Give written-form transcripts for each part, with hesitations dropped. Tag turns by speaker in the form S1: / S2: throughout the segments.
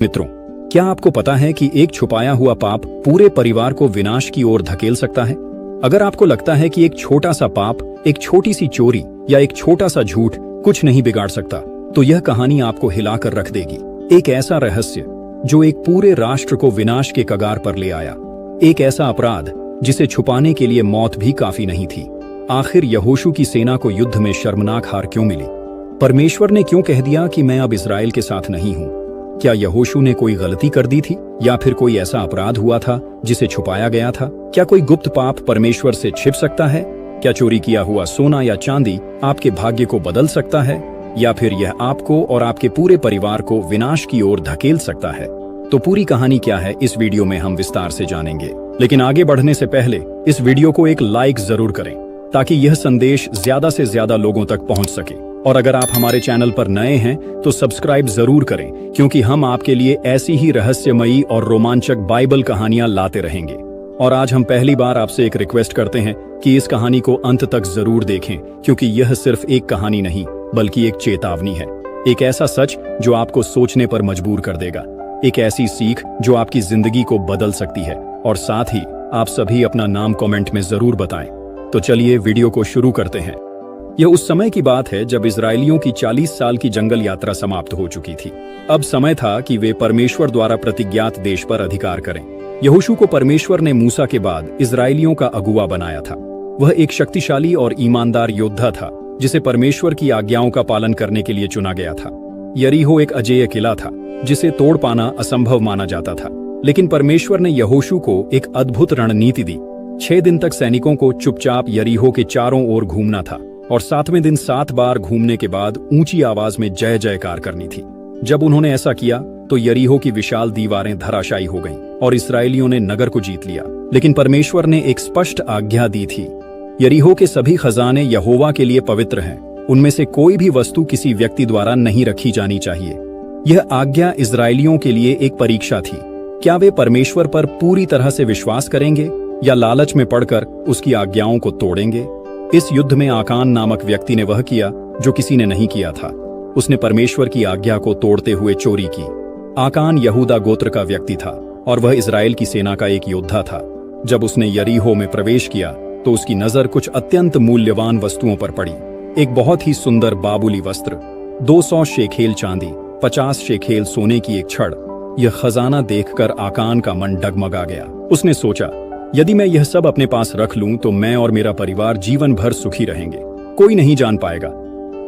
S1: मित्रों, क्या आपको पता है कि एक छुपाया हुआ पाप पूरे परिवार को विनाश की ओर धकेल सकता है? अगर आपको लगता है कि एक छोटा सा पाप, एक छोटी सी चोरी या एक छोटा सा झूठ कुछ नहीं बिगाड़ सकता, तो यह कहानी आपको हिलाकर रख देगी। एक ऐसा रहस्य जो एक पूरे राष्ट्र को विनाश के कगार पर ले आया, एक ऐसा अपराध जिसे छुपाने के लिए मौत भी काफी नहीं थी। आखिर यहोशू की सेना को युद्ध में शर्मनाक हार क्यों मिली? परमेश्वर ने क्यों कह दिया कि मैं अब इस्राएल के साथ नहीं हूं? क्या यहोशू ने कोई गलती कर दी थी, या फिर कोई ऐसा अपराध हुआ था जिसे छुपाया गया था? क्या कोई गुप्त पाप परमेश्वर से छिप सकता है? क्या चोरी किया हुआ सोना या चांदी आपके भाग्य को बदल सकता है, या फिर यह आपको और आपके पूरे परिवार को विनाश की ओर धकेल सकता है? तो पूरी कहानी क्या है, इस वीडियो में हम विस्तार से जानेंगे। लेकिन आगे बढ़ने से पहले इस वीडियो को एक लाइक जरूर करें, ताकि यह संदेश ज्यादा से ज्यादा लोगों तक पहुंच सके। और अगर आप हमारे चैनल पर नए हैं तो सब्सक्राइब जरूर करें, क्योंकि हम आपके लिए ऐसी ही रहस्यमयी और रोमांचक बाइबल कहानियां लाते रहेंगे। और आज हम पहली बार आपसे एक रिक्वेस्ट करते हैं कि इस कहानी को अंत तक जरूर देखें, क्योंकि यह सिर्फ एक कहानी नहीं बल्कि एक चेतावनी है। एक ऐसा सच जो आपको सोचने पर मजबूर कर देगा, एक ऐसी सीख जो आपकी जिंदगी को बदल सकती है। और साथ ही आप सभी अपना नाम कमेंट में जरूर बताएं। तो चलिए वीडियो को शुरू करते हैं। यह उस समय की बात है जब इजरायलियों की 40 साल की जंगल यात्रा समाप्त हो चुकी थी। अब समय था कि वे परमेश्वर द्वारा प्रतिज्ञात देश पर अधिकार करें। यहोशू को परमेश्वर ने मूसा के बाद इजरायलियों का अगुवा बनाया था। वह एक शक्तिशाली और ईमानदार योद्धा था, जिसे परमेश्वर की आज्ञाओं का पालन करने के लिए चुना गया था। यरीहो एक अजेय किला था, जिसे तोड़ पाना असंभव माना जाता था। लेकिन परमेश्वर ने यहोशू को एक अद्भुत रणनीति दी। 6 दिन तक सैनिकों को चुपचाप यरीहो के चारों ओर घूमना था, और 7वें दिन 7 बार घूमने के बाद ऊंची आवाज में जय जयकार करनी थी। जब उन्होंने ऐसा किया तो यरीहो की विशाल दीवारें धराशायी हो गईं और इस्राएलियों ने नगर को जीत लिया। लेकिन परमेश्वर ने एक स्पष्ट आज्ञा दी थी, यरीहो के सभी खजाने यहोवा के लिए पवित्र हैं, उनमें से कोई भी वस्तु किसी व्यक्ति द्वारा नहीं रखी जानी चाहिए। यह आज्ञा इस्राएलियों के लिए एक परीक्षा थी। क्या वे परमेश्वर पर पूरी तरह से विश्वास करेंगे, या लालच में पड़कर उसकी आज्ञाओं को तोड़ेंगे? इस युद्ध में आकान नामक व्यक्ति ने वह किया जो किसी ने नहीं किया था। उसने परमेश्वर की आज्ञा को तोड़ते हुए चोरी की। आकान यहूदा गोत्र का व्यक्ति था, और वह इजराइल की सेना का एक योद्धा था। जब उसने यरीहो में प्रवेश किया तो उसकी नजर कुछ अत्यंत मूल्यवान वस्तुओं पर पड़ी। एक बहुत ही सुंदर बाबुली वस्त्र, 200 शेखेल चांदी, 50 शेखेल सोने की एक छड़। यह खजाना देखकर आकान का मन डगमगा गया। उसने सोचा, यदि मैं यह सब अपने पास रख लूं तो मैं और मेरा परिवार जीवन भर सुखी रहेंगे, कोई नहीं जान पाएगा।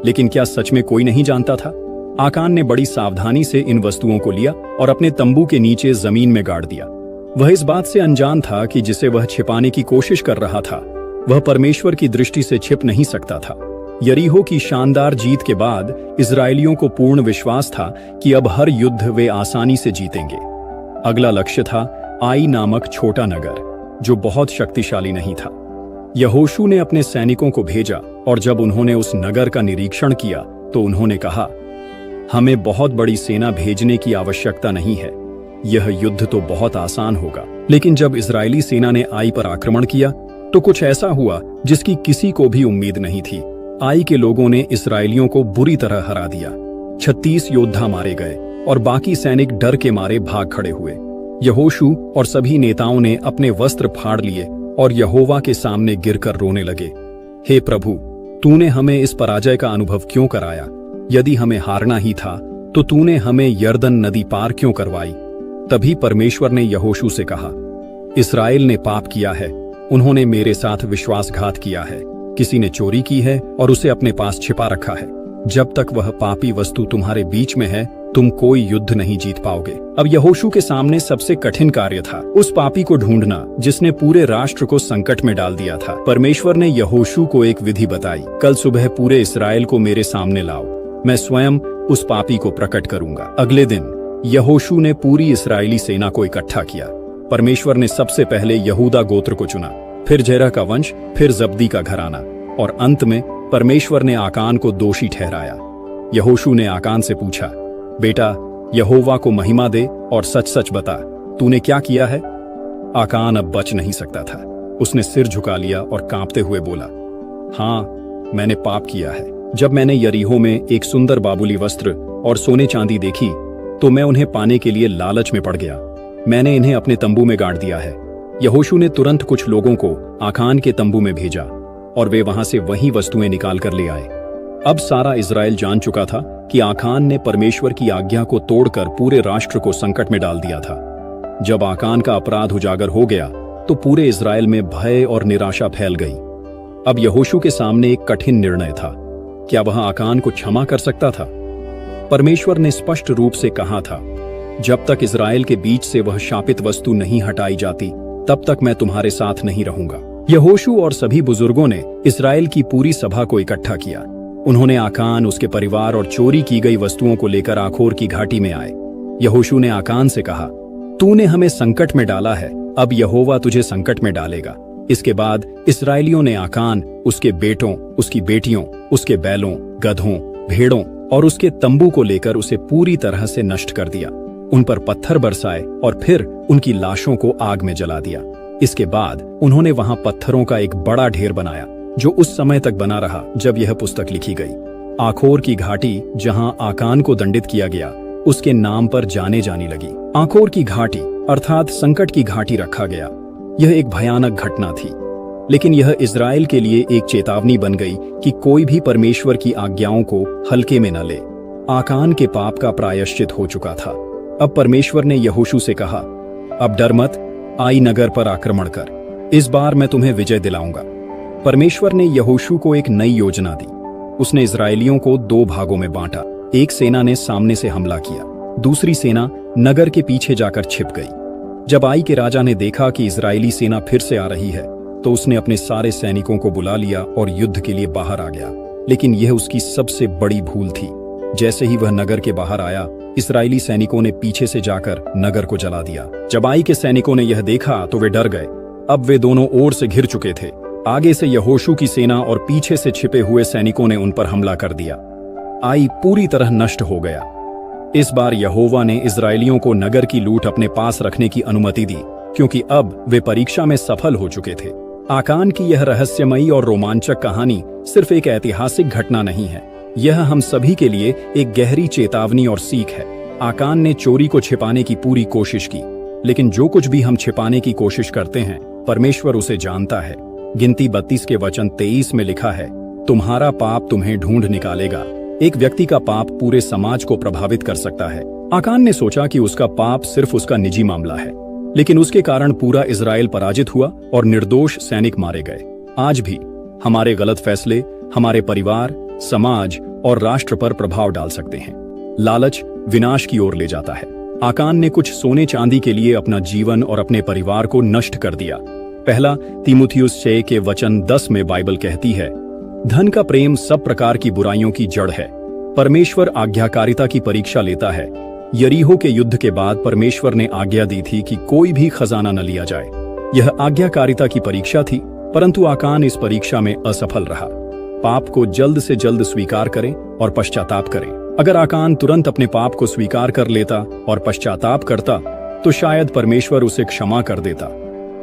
S1: लेकिन क्या सच में कोई नहीं जानता था? आकान ने बड़ी सावधानी से इन वस्तुओं को लिया और अपने तंबू के नीचे जमीन में गाड़ दिया। वह इस बात से अनजान था कि जिसे वह छिपाने की कोशिश कर रहा था, वह परमेश्वर की दृष्टि से छिप नहीं सकता था। यरीहो की शानदार जीत के बाद इजरायलियों को पूर्ण विश्वास था कि अब हर युद्ध वे आसानी से जीतेंगे। अगला लक्ष्य था आई नामक छोटा नगर, जो बहुत शक्तिशाली नहीं था। यहोशू ने अपने सैनिकों को भेजा, और जब उन्होंने उस नगर का निरीक्षण किया तो उन्होंने कहा, हमें बहुत बड़ी सेना भेजने की आवश्यकता नहीं है, यह युद्ध तो बहुत आसान होगा। लेकिन जब इजरायली सेना ने आई पर आक्रमण किया तो कुछ ऐसा हुआ जिसकी किसी को भी उम्मीद नहीं थी। आई के लोगों ने इस्राएलियों को बुरी तरह हरा दिया। 36 योद्धा मारे गए और बाकी सैनिक डर के मारे भाग खड़े हुए। यहोशू और सभी नेताओं ने अपने वस्त्र फाड़ लिए और यहोवा के सामने गिरकर रोने लगे। हे प्रभु, तूने हमें इस पराजय का अनुभव क्यों कराया? यदि हमें हारना ही था तो तूने हमें यरदन नदी पार क्यों करवाई? तभी परमेश्वर ने यहोशू से कहा, इस्राएल ने पाप किया है, उन्होंने मेरे साथ विश्वासघात किया है। किसी ने चोरी की है और उसे अपने पास छिपा रखा है। जब तक वह पापी वस्तु तुम्हारे बीच में है, तुम कोई युद्ध नहीं जीत पाओगे। अब यहोशू के सामने सबसे कठिन कार्य था उस पापी को ढूंढना जिसने पूरे राष्ट्र को संकट में डाल दिया था। परमेश्वर ने यहोशू को एक विधि बताई, कल सुबह पूरे इस्राएल को मेरे सामने लाओ, मैं स्वयं उस पापी को प्रकट करूंगा। अगले दिन यहोशू ने पूरी इस्राएली सेना को इकट्ठा किया। परमेश्वर ने सबसे पहले यहूदा गोत्र को चुना, फिर जेरह का वंश, फिर जब्दी का घराना, और अंत में परमेश्वर ने आकान को दोषी ठहराया। यहोशू ने आकान से पूछा, बेटा, यहोवा को महिमा दे और सच सच बता, तूने क्या किया है? आकान अब बच नहीं सकता था। उसने सिर झुका लिया और कांपते हुए बोला, हाँ, मैंने पाप किया है। जब मैंने यरीहो में एक सुंदर बाबुली वस्त्र और सोने चांदी देखी तो मैं उन्हें पाने के लिए लालच में पड़ गया। मैंने इन्हें अपने तंबू में गाड़ दिया है। यहोशू ने तुरंत कुछ लोगों को आकान के तंबू में भेजा और वे वहां से वही वस्तुएं निकाल कर ले आए। अब सारा इजराइल जान चुका था कि आकान ने परमेश्वर की आज्ञा को तोड़कर पूरे राष्ट्र को संकट में डाल दिया था। जब आकान का अपराध उजागर हो गया तो पूरे इजराइल में भय और निराशा फैल गई। अब यहोशू के सामने एक कठिन निर्णय था। क्या वह आकान को क्षमा कर सकता था? परमेश्वर ने स्पष्ट रूप से कहा था, जब तक इजराइल के बीच से वह शापित वस्तु नहीं हटाई जाती तब तक मैं तुम्हारे साथ नहीं रहूंगा। यहोशू और सभी बुजुर्गों ने इजराइल की पूरी सभा को इकट्ठा किया। उन्होंने आकान, उसके परिवार और चोरी की गई वस्तुओं को लेकर आखोर की घाटी में आए। यहोशू ने आकान से कहा, तूने हमें संकट में डाला है, अब यहोवा तुझे संकट में डालेगा। इसके बाद इस्राएलियों ने आकान, उसके बेटों, उसकी बेटियों, उसके बैलों, गधों, भेड़ों और उसके तंबू को लेकर उसे पूरी तरह से नष्ट कर दिया। उन पर पत्थर बरसाए और फिर उनकी लाशों को आग में जला दिया। इसके बाद उन्होंने वहां पत्थरों का एक बड़ा ढेर बनाया जो उस समय तक बना रहा जब यह पुस्तक लिखी गई। आखोर की घाटी, जहां आकान को दंडित किया गया, उसके नाम पर जाने जाने लगी। आखोर की घाटी अर्थात संकट की घाटी रखा गया। यह एक भयानक घटना थी, लेकिन यह इजराइल के लिए एक चेतावनी बन गई कि कोई भी परमेश्वर की आज्ञाओं को हल्के में न ले। आकान के पाप का प्रायश्चित हो चुका था। अब परमेश्वर ने यहोशू से कहा, अब डर मत, आई नगर पर आक्रमण कर, इस बार मैं तुम्हें विजय दिलाऊंगा। परमेश्वर ने यहोशू को एक नई योजना दी। उसने इजरायलियों को 2 भागों में बांटा। एक सेना ने सामने से हमला किया, दूसरी सेना नगर के पीछे जाकर छिप गई। जब आई के राजा ने देखा कि इजरायली सेना फिर से आ रही है तो उसने अपने सारे सैनिकों को बुला लिया और युद्ध के लिए बाहर आ गया। लेकिन यह उसकी सबसे बड़ी भूल थी। जैसे ही वह नगर के बाहर आया, इस्राएली सैनिकों ने पीछे से जाकर नगर को जला दिया। जब आई के सैनिकों ने यह देखा तो वे डर गए। अब वे दोनों ओर से घिर चुके थे। आगे से यहोशू की सेना और पीछे से छिपे हुए सैनिकों ने उन पर हमला कर दिया। आई पूरी तरह नष्ट हो गया। इस बार यहोवा ने इस्राएलियों को नगर की लूट अपने पास रखने की अनुमति दी, क्योंकि अब वे परीक्षा में सफल हो चुके थे। आकान की यह रहस्यमयी और रोमांचक कहानी सिर्फ एक ऐतिहासिक घटना नहीं है, यह हम सभी के लिए एक गहरी चेतावनी और सीख है। आकान ने चोरी को छिपाने की पूरी कोशिश की, लेकिन जो कुछ भी हम छिपाने की कोशिश करते हैं, परमेश्वर उसे जानता है। गिनती 32 के वचन 23 में लिखा है, तुम्हारा पाप तुम्हें ढूंढ निकालेगा। एक व्यक्ति का पाप पूरे समाज को प्रभावित कर सकता है। आकान ने सोचा कि उसका पाप सिर्फ उसका निजी मामला है, लेकिन उसके कारण पूरा इजराइल पराजित हुआ और निर्दोष सैनिक मारे गए। आज भी हमारे गलत फैसले हमारे परिवार, समाज और राष्ट्र पर प्रभाव डाल सकते हैं। लालच विनाश की ओर ले जाता है। आकान ने कुछ सोने चांदी के लिए अपना जीवन और अपने परिवार को नष्ट कर दिया। पहला तीमुथियुस 6 के वचन 10 में बाइबल कहती है, धन का प्रेम सब प्रकार की बुराइयों की जड़ है। परमेश्वर आज्ञाकारिता की परीक्षा लेता है। यरीहो के युद्ध के बाद परमेश्वर ने आज्ञा दी थी कि कोई भी खजाना न लिया जाए। यह आज्ञाकारिता की परीक्षा थी, परंतु आकान इस परीक्षा में असफल रहा। पाप को जल्द से जल्द स्वीकार करें और पश्चाताप करें। अगर आकान तुरंत अपने पाप को स्वीकार कर लेता और पश्चाताप करता तो शायद परमेश्वर उसे क्षमा कर देता,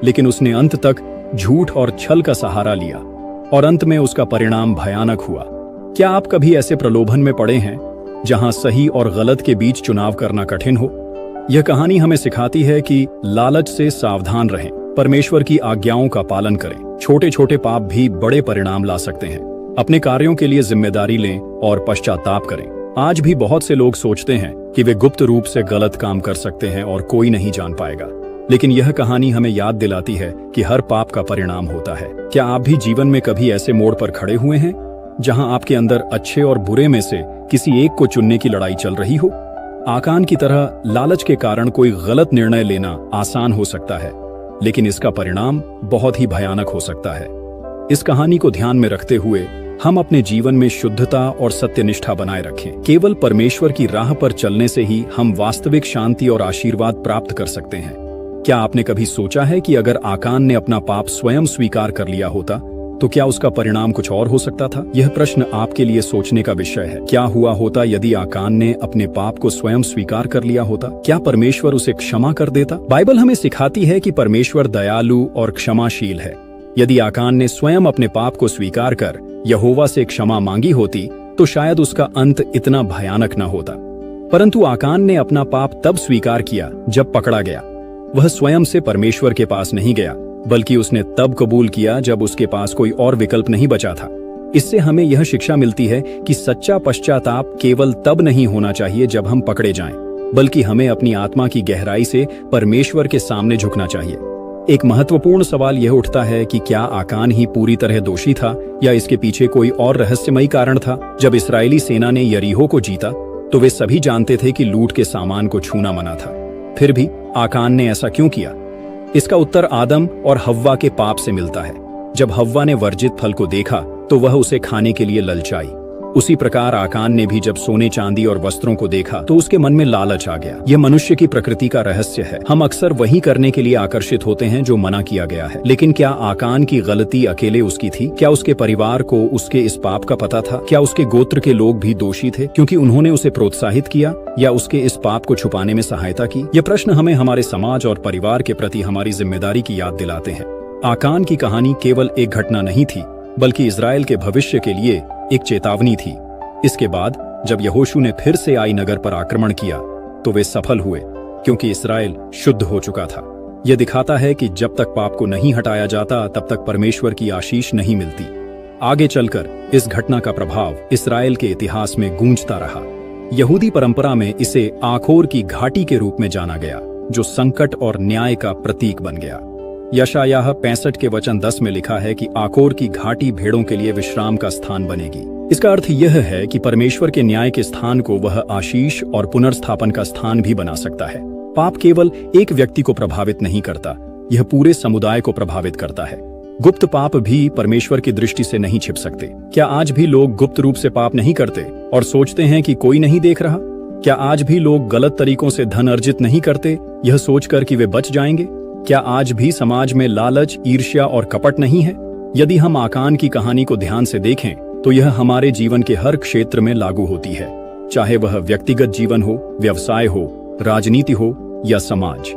S1: लेकिन उसने अंत तक झूठ और छल का सहारा लिया और अंत में उसका परिणाम भयानक हुआ। क्या आप कभी ऐसे प्रलोभन में पड़े हैं जहां सही और गलत के बीच चुनाव करना कठिन हो? यह कहानी हमें सिखाती है कि लालच से सावधान रहें, परमेश्वर की आज्ञाओं का पालन करें। छोटे छोटे पाप भी बड़े परिणाम ला सकते हैं। अपने कार्यों के लिए जिम्मेदारी लें और पश्चाताप करें। आज भी बहुत से लोग सोचते हैं कि वे गुप्त रूप से गलत काम कर सकते हैं और कोई नहीं जान पाएगा, लेकिन यह कहानी हमें याद दिलाती है कि हर पाप का परिणाम होता है। क्या आप भी जीवन में कभी ऐसे मोड़ पर खड़े हुए हैं जहां आपके अंदर अच्छे और बुरे में से किसी एक को चुनने की लड़ाई चल रही हो? आकान की तरह लालच के कारण कोई गलत निर्णय लेना आसान हो सकता है, लेकिन इसका परिणाम बहुत ही भयानक हो सकता है। इस कहानी को ध्यान में रखते हुए हम अपने जीवन में शुद्धता और सत्यनिष्ठा बनाए रखें। केवल परमेश्वर की राह पर चलने से ही हम वास्तविक शांति और आशीर्वाद प्राप्त कर सकते हैं। क्या आपने कभी सोचा है कि अगर आकान ने अपना पाप स्वयं स्वीकार कर लिया होता तो क्या उसका परिणाम कुछ और हो सकता था? यह प्रश्न आपके लिए सोचने का विषय है। क्या हुआ होता यदि आकान ने अपने पाप को स्वयं स्वीकार कर लिया होता? क्या परमेश्वर उसे क्षमा कर देता? बाइबल हमें सिखाती है कि परमेश्वर दयालु और क्षमाशील है। यदि आकान ने स्वयं अपने पाप को स्वीकार कर यहोवा से क्षमा मांगी होती तो शायद उसका अंत इतना भयानक न होता। परंतु आकान ने अपना पाप तब स्वीकार किया जब पकड़ा गया। वह स्वयं से परमेश्वर के पास नहीं गया, बल्कि उसने तब कबूल किया जब उसके पास कोई और विकल्प नहीं बचा था। इससे हमें यह शिक्षा मिलती है कि सच्चा पश्चाताप केवल तब नहीं होना चाहिए जब हम पकड़े जाएं, बल्कि हमें अपनी आत्मा की गहराई से परमेश्वर के सामने झुकना चाहिए। एक महत्वपूर्ण सवाल यह उठता है कि क्या आकान ही पूरी तरह दोषी था या इसके पीछे कोई और रहस्यमयी कारण था। जब इस्राएली सेना ने यरीहो को जीता तो वे सभी जानते थे कि लूट के सामान को छूना मना था। फिर भी आकान ने ऐसा क्यों किया? इसका उत्तर आदम और हव्वा के पाप से मिलता है। जब हव्वा ने वर्जित फल को देखा तो वह उसे खाने के लिए ललचाई। उसी प्रकार आकान ने भी जब सोने चांदी और वस्त्रों को देखा तो उसके मन में लालच आ गया। यह मनुष्य की प्रकृति का रहस्य है। हम अक्सर वही करने के लिए आकर्षित होते हैं जो मना किया गया है। लेकिन क्या आकान की गलती अकेले उसकी थी? क्या उसके परिवार को उसके इस पाप का पता था? क्या उसके गोत्र के लोग भी दोषी थे क्योंकि उन्होंने उसे प्रोत्साहित किया या उसके इस पाप को छुपाने में सहायता की? यह प्रश्न हमें हमारे समाज और परिवार के प्रति हमारी जिम्मेदारी की याद दिलाते हैं। आकान की कहानी केवल एक घटना नहीं थी, बल्कि इजराइल के भविष्य के लिए एक चेतावनी थी। इसके बाद जब यहोशू ने फिर से आई नगर पर आक्रमण किया तो वे सफल हुए, क्योंकि इस्राएल शुद्ध हो चुका था। यह दिखाता है कि जब तक पाप को नहीं हटाया जाता तब तक परमेश्वर की आशीष नहीं मिलती। आगे चलकर इस घटना का प्रभाव इस्राएल के इतिहास में गूंजता रहा। यहूदी परंपरा में इसे आखोर की घाटी के रूप में जाना गया, जो संकट और न्याय का प्रतीक बन गया। यशायाह 65 के वचन 10 में लिखा है कि आकोर की घाटी भेड़ों के लिए विश्राम का स्थान बनेगी। इसका अर्थ यह है कि परमेश्वर के न्याय के स्थान को वह आशीष और पुनर्स्थापन का स्थान भी बना सकता है। पाप केवल एक व्यक्ति को प्रभावित नहीं करता, यह पूरे समुदाय को प्रभावित करता है। गुप्त पाप भी परमेश्वर की दृष्टि से नहीं छिप सकते। क्या आज भी लोग गुप्त रूप से पाप नहीं करते और सोचते हैं कि कोई नहीं देख रहा? क्या आज भी लोग गलत तरीकों से धन अर्जित नहीं करते, यह सोचकर कि वे बच जाएंगे? क्या आज भी समाज में लालच, ईर्ष्या और कपट नहीं है? यदि हम आकान की कहानी को ध्यान से देखें तो यह हमारे जीवन के हर क्षेत्र में लागू होती है, चाहे वह व्यक्तिगत जीवन हो, व्यवसाय हो, राजनीति हो या समाज।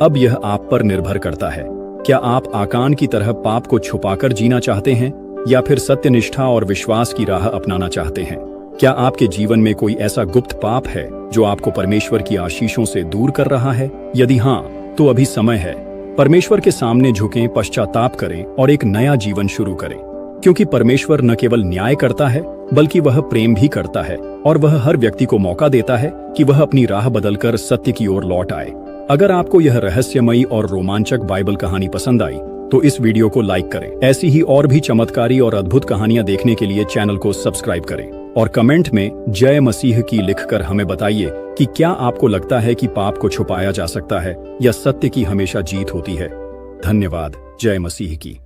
S1: अब यह आप पर निर्भर करता है। क्या आप आकान की तरह पाप को छुपाकर जीना चाहते हैं या फिर सत्यनिष्ठा और विश्वास की राह अपनाना चाहते हैं? क्या आपके जीवन में कोई ऐसा गुप्त पाप है जो आपको परमेश्वर की आशीषों से दूर कर रहा है? यदि हाँ, तो अभी समय है। परमेश्वर के सामने झुकें, पश्चाताप करें और एक नया जीवन शुरू करें, क्योंकि परमेश्वर न केवल न्याय करता है बल्कि वह प्रेम भी करता है और वह हर व्यक्ति को मौका देता है कि वह अपनी राह बदलकर सत्य की ओर लौट आए। अगर आपको यह रहस्यमयी और रोमांचक बाइबल कहानी पसंद आई तो इस वीडियो को लाइक करें। ऐसी ही और भी चमत्कारी और अद्भुत कहानियां देखने के लिए चैनल को सब्सक्राइब करें और कमेंट में जय मसीह की लिखकर हमें बताइए कि क्या आपको लगता है कि पाप को छुपाया जा सकता है या सत्य की हमेशा जीत होती है। धन्यवाद। जय मसीह की।